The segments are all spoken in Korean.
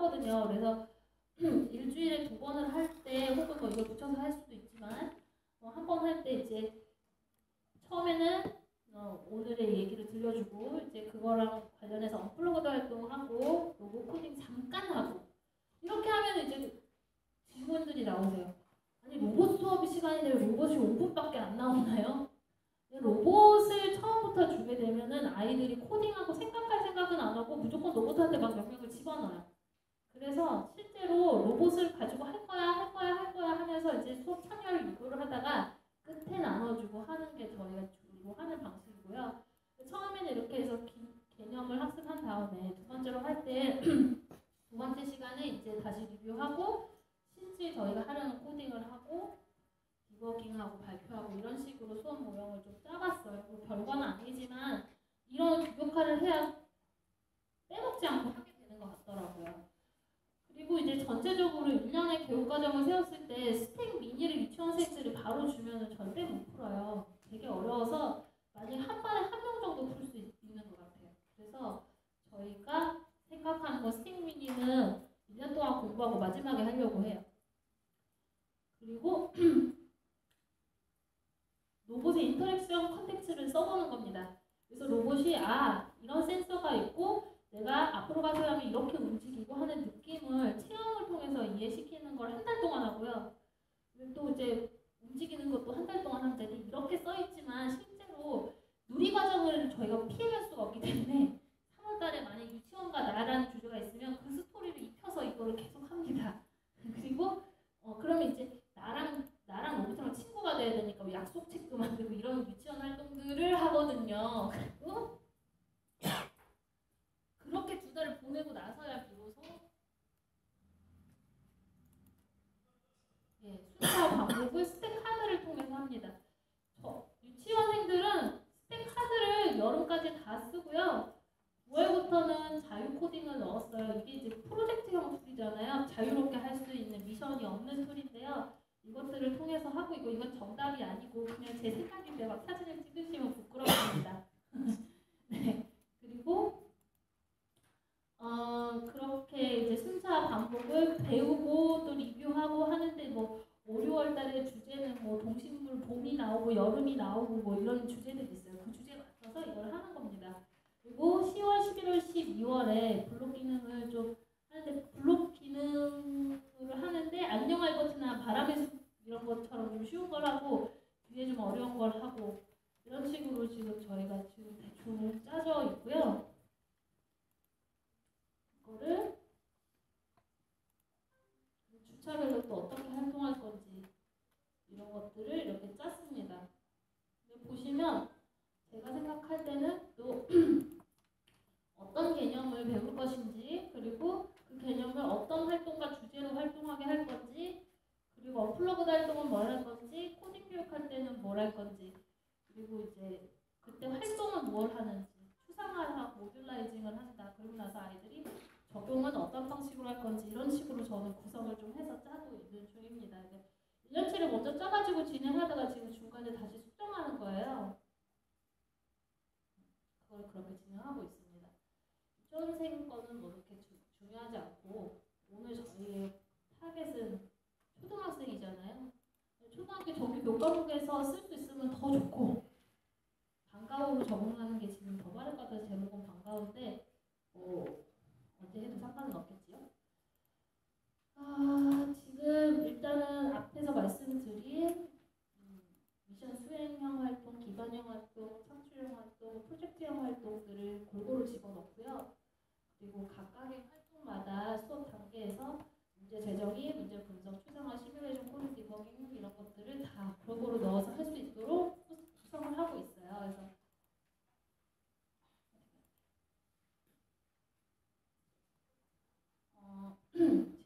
하거든요. 그래서 일주일에 2번을 할 때 혹은 뭐 이걸 붙여서 할 수도 있지만 한 번 할 때 이제 처음에는 오늘의 얘기를 들려주고 이제 그거랑 관련해서 언플러그드 활동하고 로봇 코딩 잠깐 하고 이렇게 하면 이제 질문들이 나오세요. 아니 로봇 수업 시간인데 왜 로봇이 5분밖에 안 나오나요? 로봇을 처음부터 주게 되면은 아이들이 코딩하고 생각할 생각은 안 하고 무조건 로봇한테 막 명령을 집어넣어요. 그래서 실제로 로봇을 가지고 할 거야 하면서 이제 수업 참여를 유도를 하다가 끝에 나눠주고 하는 게 저희가 주로 하는 방식이고요. 처음에는 이렇게 해서 개념을 학습한 다음에 두 번째로 할 때 두 번째 시간에 이제 다시 리뷰하고 실제 저희가 하려는 코딩을 하고 디버깅하고 발표하고 이런 식으로 수업 모형을 좀 짜봤어요. 뭐 별건 아니지만 이런 역할을 해야 빼먹지 않고 하게 되는 것 같더라고요. 그리고 이제 전체적으로 1년의 교육과정을 세웠을 때 스택 미니를 유치원생들이 바로 주면은 절대 못 풀어요. 되게 어려워서 만약에 한 번에 한 명 정도 풀 수 있는 것 같아요. 그래서 저희가 생각하는 거 스택 미니는 1년 동안 공부하고 마지막에 하려고 해요. 그리고 로봇의 인터랙션 컨텍스트를 써보는 겁니다. 그래서 로봇이 이런 센서가 있고 내가 앞으로 가서 하면 이렇게 움직이고 하는 느낌을 체험을 통해서 이해시키는 걸 한 달 동안 하고요. 또 이제 움직이는 것도 한 달 동안 하는데 이렇게 써있지만 실제로 누리 과정을 저희가 피해갈 수가 없기 때문에 3월 달에 만약 유치원과 나라는 주제가 있으면 그 스토리를 입혀서 이거를 계속 합니다. 그리고 그러면 이제 나랑 로봇이랑 친구가 돼야 되니까 약속 체크 만들고 이런 유치원 활동들을 하거든요. 그리고 그렇게 2달을 보내고 나서야 비로소 순서 반복을 스택 카드를 통해서 합니다. 유치원생들은 스택 카드를 여름까지 다 쓰고요. 9월부터는 자유 코딩을 넣었어요. 이게 이제 프로젝트형 툴이잖아요. 자유롭게 할 수 있는 미션이 없는 툴인데요. 이것들을 통해서 하고 있고 이건 정답이 아니고 그냥 제 생각인데 막 사진을 찍으시면 부끄럽습니다. 네. 그리고 그렇게 이제 순차 반복을 배우고 또 리뷰하고 하는데 뭐 5, 6월 달에 주제는 뭐 동식물 봄이 나오고 여름이 나오고 뭐 이런 주제들이 있어요. 그 주제에 맞춰서 이걸 하는 겁니다. 그리고 10월, 11월, 12월에 블록 기능을 좀 하는데 블록 기능을 하는데 안녕 알버트나 바람의 숲 이런 것처럼 좀 쉬운 걸 하고 뒤에 좀 어려운 걸 하고 이런 식으로 지금 저희가 지금 대충 짜져 있고요. 이거를 주차별로 또 어떻게 활동할 건지 이런 것들을 이렇게 짰습니다. 보시면 제가 생각할 때는 또 어떤 개념을 배울 것인지 그리고 그 개념을 어떤 활동과 주제로 활동하게 할 건지 그리고 언플러그드 활동은 뭘 할 건지 코딩 교육할 때는 뭘 할 건지 그리고 이제 그때 활동은 뭘 하는지 추상화하고 모듈라이징을 한다. 그러고 나서 아이들이 적용은 어떤 방식으로 할 건지 이런 식으로 저는 구성을 좀 해서 짜고 있는 중입니다. 1년치를 먼저 짜가지고 진행하다가 지금 중간에 다시 수정하는 거예요. 그걸 그렇게 진행하고 있습니다. 유치원생 거는 뭐 그렇게 중요하지 않고 오늘 저희의 타겟은 초등학생이잖아요. 초등학교 정규 교과목에서 쓸 수 있으면 더 좋고 방과후로 적응하는 게 지금 더 빠를 것 같아서 제목은 방과후인데 언제 해도 상관은 없겠지요. 지금 일단은 앞에서 말씀드린 미션 수행형 활동, 기반형 활동, 창출형 활동, 프로젝트형 활동들을 골고루 집어넣고요. 그리고 각각의 활동마다 수업 단계에서 문제 제정이, 문제 분석, 추상화, 시뮬레이션, 코딩, 디버깅 이런 것들을 다 골고루 넣어서 할 수 있도록 구성을 하고 있어요. 그래서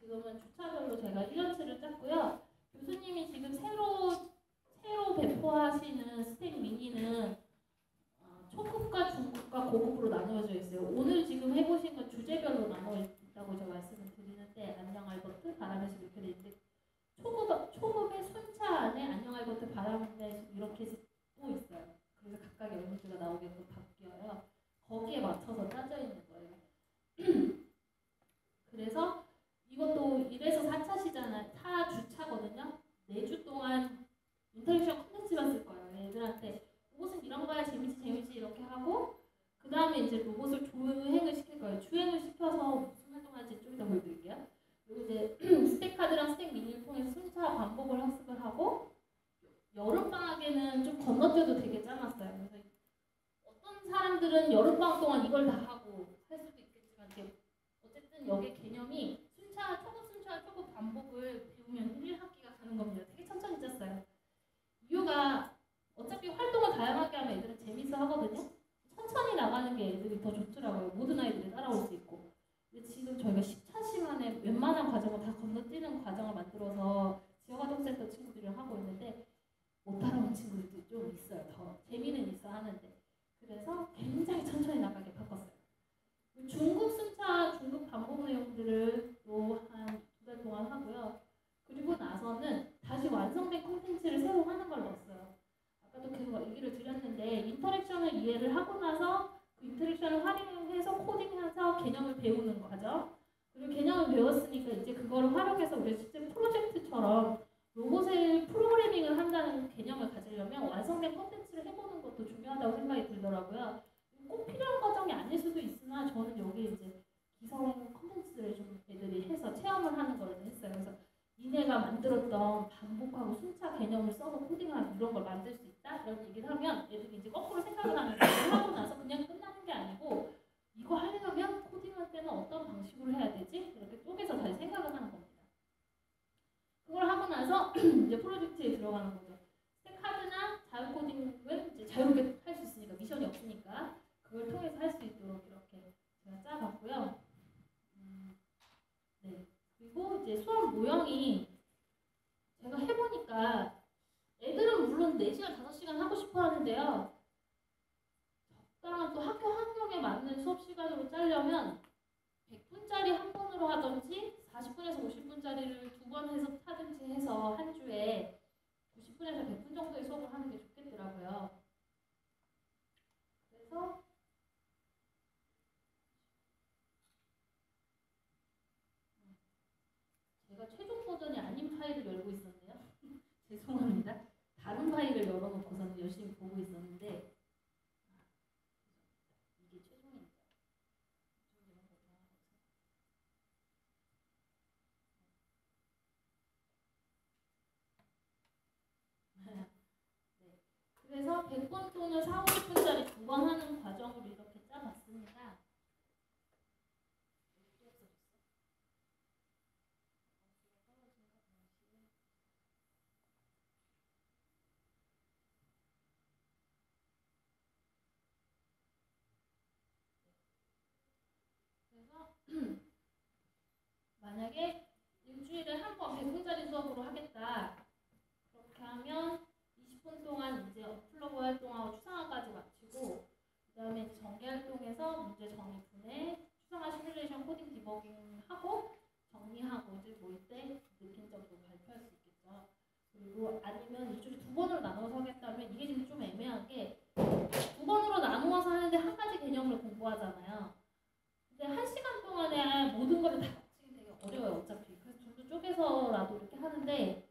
지금은 주차별로 제가 1년치를 짰고요. 교수님이 지금 새로 배포하시는 스택 미니는 초급과 중급과 고급으로 나누어져 있어요. 오늘 지금 해보신 건 주제별로 나눠 있다고 제가 말씀을 드리는데 안녕 알버트, 바람의 숲 이렇게 돼 있는데 이것도 1에서 4차시잖아요. 4주차거든요. 4주 동안 인터랙션 컨텐츠만 쓸 거예요. 애들한테 로봇은 이런 거야, 재밌지 재밌지 이렇게 하고, 그 다음에 이제 로봇을 주행을 시킬 거예요. 주행을 시켜서 무슨 활동할지 좀 이따 보여드릴게요. 그리고 이제 스택 카드랑 스택 미니를 통해서 순차 반복을 학습을 하고, 여름방학에는 좀 건너뛰어도 되게 짜놨어요. 그래서 어떤 사람들은 여름방학 동안 이걸 다 하고 할 수도 있겠지만, 어쨌든 여기 개념이 순차, 초급 반복을 배우면 1학기가 가는 겁니다. 되게 천천히 짰어요. 이유가 어차피 활동을 다양하게 하면 애들은 재밌어 하거든요. 천천히 나가는 게 애들이 더 좋더라고요. 모든 아이들이 따라올 수 있고. 근데 지금 저희가 10차 시간에 웬만한 과정을 다 건너뛰는 과정을 만들어서 지역아동센터 친구들이랑 하고 있는데 못 따라오는 친구들도 좀 있어요. 더 재미는 있어 하는데. 그래서 굉장히 천천히 나가게 바꿨어요. 중급 순차, 중급 반복 내용들을 또 한 2달 동안 하고요. 그리고 나서는 다시 완성된 콘텐츠를 새로 하는 걸 넣었어요. 아까도 그 얘기를 드렸는데 인터랙션을 이해를 하고 나서 그 인터랙션을 활용해서 코딩해서 개념을 배우는 거죠. 그리고 개념을 배웠으니까 이제 그거를 활용해서 우리 실제 프로젝트처럼 로봇의 프로그래밍을 한다는 개념을 가지려면 완성된 콘텐츠를 해보는 것도 중요하다고 생각이 들더라고요. 꼭 필요한 과정이 아닐 수도 있으나 저는 여기 이제 기성 콘텐츠를 좀 애들이 해서 체험을 하는 걸 했어요. 그래서 니네가 만들었던 반복하고 순차 개념을 써서 코딩하는 이런 걸 만들 수 있다? 이런 얘기를 하면 애들이 이제 거꾸로 생각을 하는 거예요. 하고 나서 그냥 끝나는 게 아니고 이거 하려면 코딩할 때는 어떤 방식으로 해야 되지? 이렇게 쪼개서 다시 생각을 하는 겁니다. 그걸 하고 나서 이제 프로젝트에 들어가는 거죠. 스택 카드나 자유 코딩은 이제 자유롭게 할 수 있으니까 미션이 없으니까 그걸 통해서 할 수 있도록 이렇게 제가 짜봤고요. 네. 그리고 이제 수업 모형이 제가 해보니까 애들은 물론 4시간, 5시간 하고 싶어 하는데요. 적당한 또 학교 환경에 맞는 수업 시간으로 짜려면 100분짜리 한 번으로 하든지 40분에서 50분짜리를 2번 해서 하든지 해서 한 주에 90분에서 100분 정도의 수업을 하는 게 좋겠더라고요. 그래서 제가 최종 버전이 아닌 파일을 열고 있었네요. 죄송합니다. 다른 파일을 열어놓고서는 열심히 보고 있었는데 이게 최종입니다. 네. 그래서 100번 또는 4, 50분짜리 2번 하는 과정으로 이렇게 짜봤습니다. 그래서 만약에 일주일에 한 번 100분짜리 수업으로 하겠다. 그렇게 하면 20분 동안 이제 어플러브 활동하고 추상화까지 마치고 그 다음에 전개 활동에서 문제 정의 분해, 추상화 시뮬레이션 코딩 디버깅 하고 정리하고 이제 모일 때 느낀 점도 발표할 수 있겠죠. 그리고 아니면 일주일에 2번으로 나눠서 하겠다면 이게 지금 좀 애매한 게 2번으로 나누어서 하는데 한 가지 개념을 공부하잖아요. 근데 1시간 동안에 모든 거를 다 맞추기 되게 어려워요. 어차피. 그래서 둘도 쪼개서라도 이렇게 하는데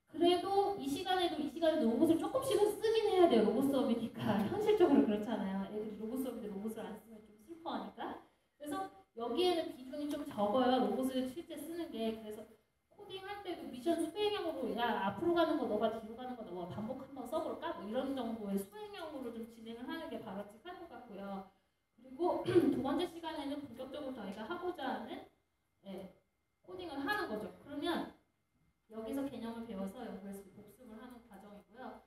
그래도 이 시간에도 로봇을 조금씩은 쓰긴 해야 돼요. 로봇 수업이니까. 현실적으로 그렇잖아요. 애들이 로봇 수업인데 로봇을 안 쓰면 좀 슬퍼하니까. 그래서 여기에는 비중이 좀 적어요. 로봇을 실제 쓰는 게. 그래서 코딩할 때도 미션 수행형으로 야 앞으로 가는 거 너가 뒤로 가는 거 너가 반복 한번 써볼까? 뭐 이런 정도의 수행형으로 좀 진행을 하는 게 바람직할 것 같고요. 그리고 2번째 시간에는 본격적으로 저희가 하고자 하는 코딩을 하는 거죠. 그러면 여기서 개념을 배워서 연구해서 복습을 하는 과정이고요.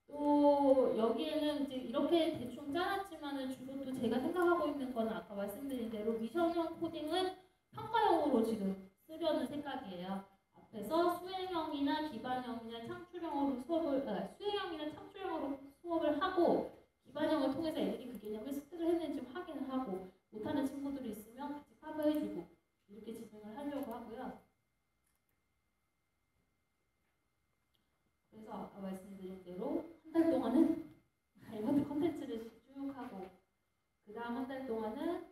또 여기에는 이제 이렇게 대충 짜놨지만은 주로 또 제가 생각하고 있는 거는 아까 말씀드린 대로 미션형 코딩은 평가형으로 지금 쓰려는 생각이에요. 앞에서 수행형이나 기반형이나 창출형으로 수행형이나 창출형으로 수업을 하고 기반형을 통해서 애들이 그 개념을 습득을 했는지 좀 확인을 하고 못하는 친구들이 있으면 같이 커버해주고 이렇게 진행을 하려고 하고요. 그래서 아까 말씀드린 대로 한 달 동안은 알버트 컨텐츠를 쭉 하고 그 다음 한 달 동안은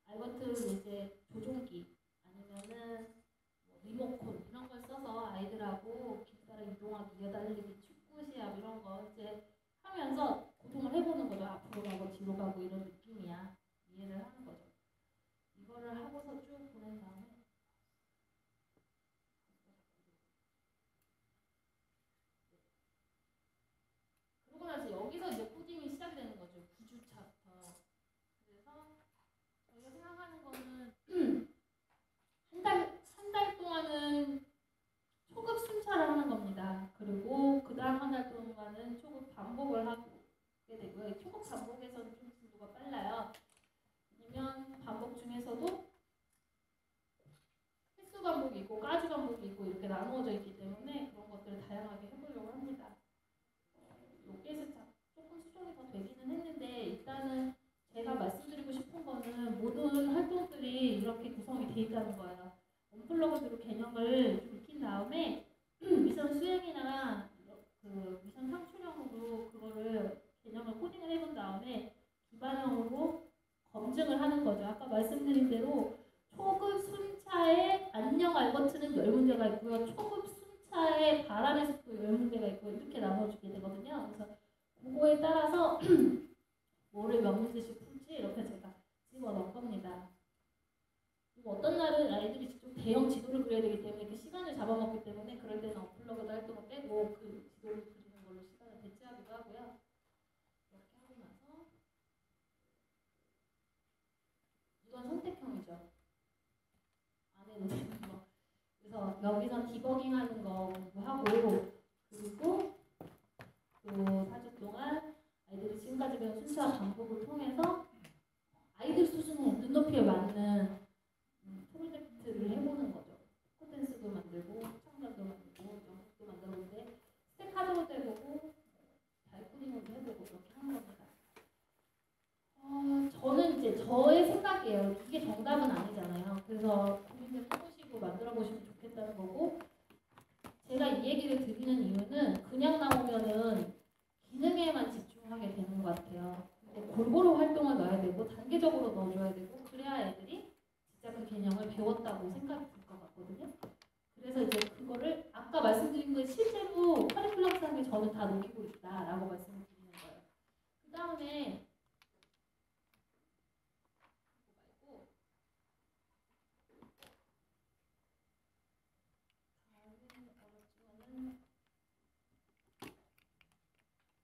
알버트 이제 조종기 아니면 있고 이렇게 나누어져 있기 때문에 그런 것들을 다양하게 해보려고 합니다. 여기에서 조금 수정이 더 되기는 했는데 일단은 제가 말씀드리고 싶은 거는 모든 활동들이 이렇게 구성이 돼 있다는 거예요. 언플러그드로 개념을 좀 익힌 다음에 미션 수행이나 그 미션 상출형으로 그거를 개념을 코딩을 해본 다음에 기반형으로 검증을 하는 거죠. 아까 말씀드린 대로 초급 순차에 안녕 알버트는 10문제가 있고요. 초급 순차에 바람의 속도 10문제가 있고 이렇게 나눠주게 되거든요. 그래서 그거에 따라서 뭐를 몇 문제씩 풀지 이렇게 제가 집어넣은 겁니다. 그리고 어떤 날은 아이들이 직접 대형 지도를 그려야 되기 때문에 그 시간을 잡아먹기 때문에 그럴 때는 언플러그드 활동을 빼고 그 지도를 그리는 걸로 시간을 배치하기도 하고요. 이렇게 하고 나서 이건 선택형이죠. 안 해도 되는 거. 그래서 여기서 디버깅하는 거 공부하고 그리고 또 4주 동안 아이들이 지금까지 배운 순수한 방법을 통해서 아이들 수준의 눈높이에 맞는 프로젝트를 해보는 거죠. 콘텐츠도 만들고 창작도 만들고 영상도 만들었는데 스택 하드로도 해보고 달코딩으로도 해보고 그렇게 하는 겁니다. 저는 이제 저의 생각이에요. 이게 정답은 아니잖아요. 그래서 고민을 해보시고 만들어보시면 좋겠다는 거고 제가 이 얘기를 드리는 이유는 그냥 나오면은 기능에만 집중하게 되는 것 같아요. 근데 골고루 활동을 넣어야 되고 단계적으로 넣어줘야 되고 그래야 애들이 진짜 그 개념을 배웠다고 생각이 들 것 같거든요. 그래서 이제 그거를 아까 말씀드린 거 실제로 커리큘럼상에 저는 다 녹이고 있다라고 말씀을 드리는 거예요. 그 다음에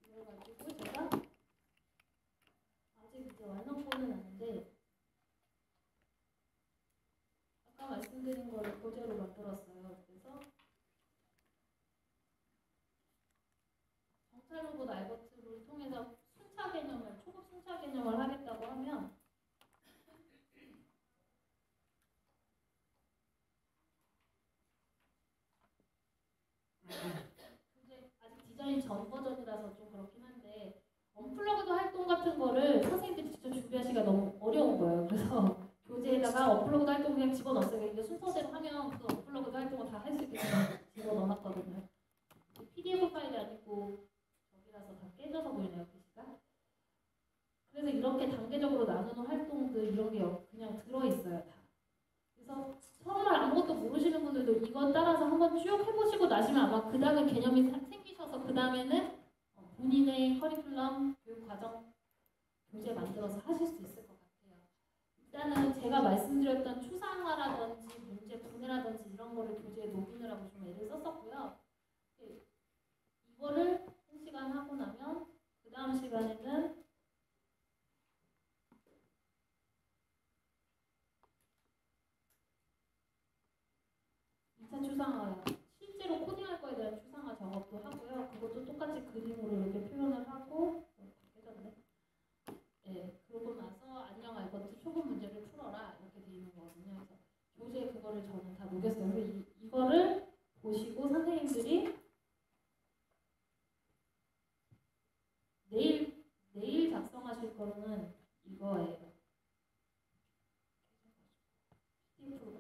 이래가지고 제가 아직 이제 완성본은 아닌데 아까 말씀드린 거를 교재로 만들었어요. 그래서 정찰 로봇 알버트를 통해서 순차 개념을 초급 순차 개념을 하겠다고 하면 이제 아직 디자인 전 버전이라서 좀 그렇긴 한데 언플러그드 활동 같은 거를 선생님들이 직접 준비하시기가 너무 어려운 거예요. 그래서 교재에다가 언플러그드 활동 그냥 집어넣었어요. 이게 순서대로 하면 그 언플러그드 활동을 다 할 수 있게 집어넣어놨거든요. PDF 파일이 아니고 저기라서 다 깨져서 보이네요, 글씨가. 그래서 이렇게 단계적으로 나누는 활동들 이런 게 그냥 들어있어요, 다. 그래서 정말 아무것도 모르시는 분들도 이거 따라서 한번 쭉 해보시고 나시면 아마 그 다음에 개념이 생기셔서 그 다음에는 본인의 커리큘럼, 교육과정, 교재 만들어서 하실 수 있을 것 같아요. 일단은 제가 말씀드렸던 추상화라든지 문제 분해라든지 이런 거를 교재에 녹이느라고 좀 애를 썼었고요. 이거를 1시간 하고 나면 그 다음 시간에는 추상화요. 실제로 코딩할 거에 대한 추상화 작업도 하고요. 그것도 똑같이 그림으로 이렇게 표현을 하고 깨졌네. 네, 그러고 나서 안녕 알버트 초급 문제를 풀어라 이렇게 돼 있는 거거든요. 그래서 교재에 그거를 저는 다 녹였어요. 그래서 이거를 보시고 선생님들이 내일 작성하실 거는 이거예요. PDF로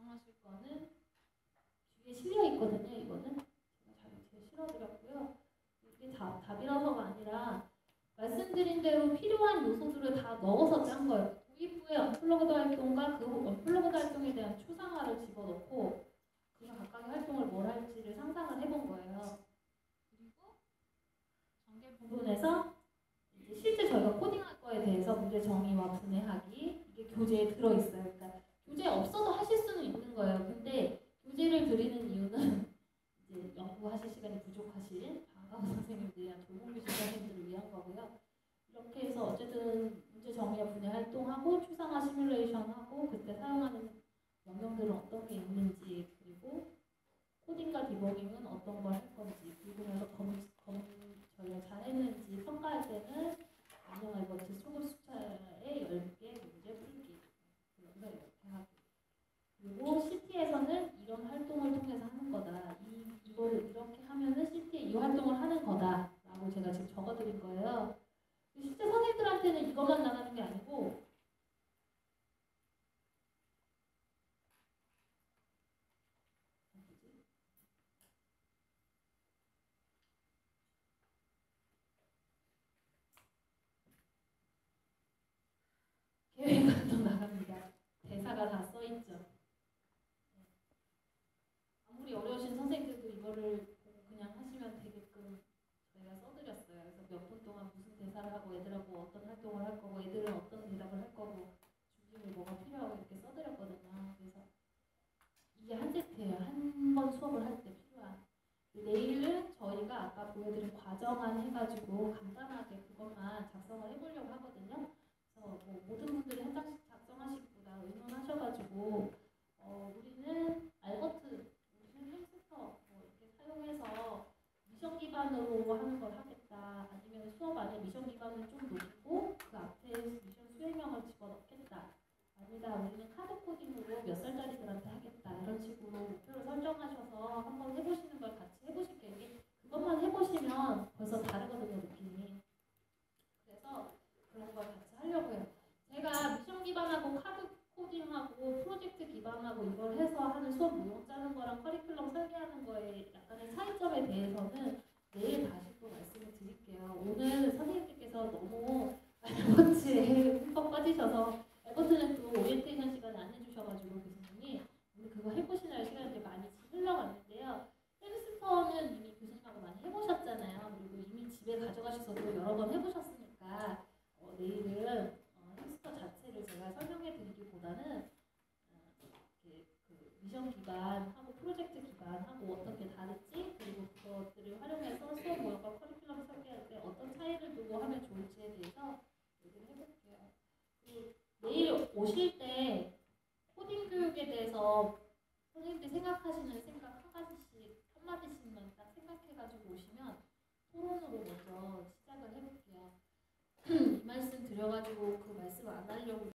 하실 거는 뒤에 실려 있거든요. 이거는 제가 잘 실어드렸고요. 이게 답이라서가 아니라 말씀드린 대로 필요한 요소들을 다 넣어서 짠 거예요. 도입부의 언플러그드 활동과 그 언플러그드 활동에 대한 추상화를 집어넣고 그가 각각의 활동을 뭘 할지를 상상을 해본 거예요. 그리고 전개 부분에서 이제 실제 저희가 코딩할 거에 대해서 문제 정의와 분해하기 이게 교재에 들어있어요. 그러니까 교재에 없어도 하실 수는 있는 거예요. 근데 교재를 드리는 이유는 이제 연구하실 시간이 부족하신 방과후 선생님들이나 돌봄교실 선생님들을 위한 거고요. 이렇게 해서 어쨌든 문제 정의와 분해 활동하고 추상화 시뮬레이션하고 그때 사용하는 명령들은 어떤 게 있는지 그리고 코딩과 디버깅은 어떤 걸 할 건지 그리고 나서 저희가 잘했는지 평가할 때는 안녕 알버트 초급 숫자의 10개 문제 풀기 거고 애들은 어떤 대답을 할 거고 준비물 뭐가 필요하고 이렇게 써드렸거든요. 그래서 이게 한 세트예요. 한 번 수업을 할 때 필요한. 내일은 저희가 아까 보여드린 과정만 해가지고 간단하게 그것만 작성을 해보려고 하거든요. 그래서 뭐 모든 분들이 한 장씩 작성하시기보다 의논하셔가지고 우리는 알버트, 우리는 햄스터 뭐 이렇게 사용해서 미션 기반으로 하는 걸 하겠다. 아니면 수업 안에 미션 기반을 좀 높이고 그 앞에 미션 수행형을 집어넣겠다. 아니다, 우리는 카드 코딩으로 몇 살짜리들한테 하겠다. 이런 식으로 목표를 설정하셔서 한번 해보시는 걸 같이 해보실게요. 이게 그것만 해보시면 벌써 다르거든요, 느낌이. 그래서 그런 걸 같이 하려고 해요. 제가 미션 기반하고 카드 코딩하고 프로젝트 기반하고 이걸 해서 하는 수업 모형 짜는 거랑 커리큘럼 설계하는 거에 약간의 차이점에 대해서는 내일 다시 또 말씀을 드릴게요. 오늘 선생님께서 너무 알버트에 흠뻑 빠지셔서 알버트는 또 오리엔테이션 시간에 안 해주셔가지고 교수님이 오늘 그거 해보시느라 시간이 많이 흘러갔는데요. 햄스터는 이미 교수님하고 많이 해보셨잖아요. 그리고 이미 집에 가져가셔서도 여러 번 해보셨으니까 내일은 햄스터 자체를 제가 설명해 드리기보다는 그 미션 기반하고 프로젝트 기반하고 어떻게 다를지 그리고 그것들을 활용해서 수업 모형과 커리큘럼 설계할 때 어떤 차이를 두고 하면 좋을지에 대해서 얘기를 해볼게요. 그리고 내일 오실 때 코딩 교육에 대해서 선생님들이 생각하시는 생각 한마디씩만 딱 생각해가지고 오시면 토론으로 먼저 시작을 해볼게요. 이 말씀 드려가지고 그 말씀 안 하려고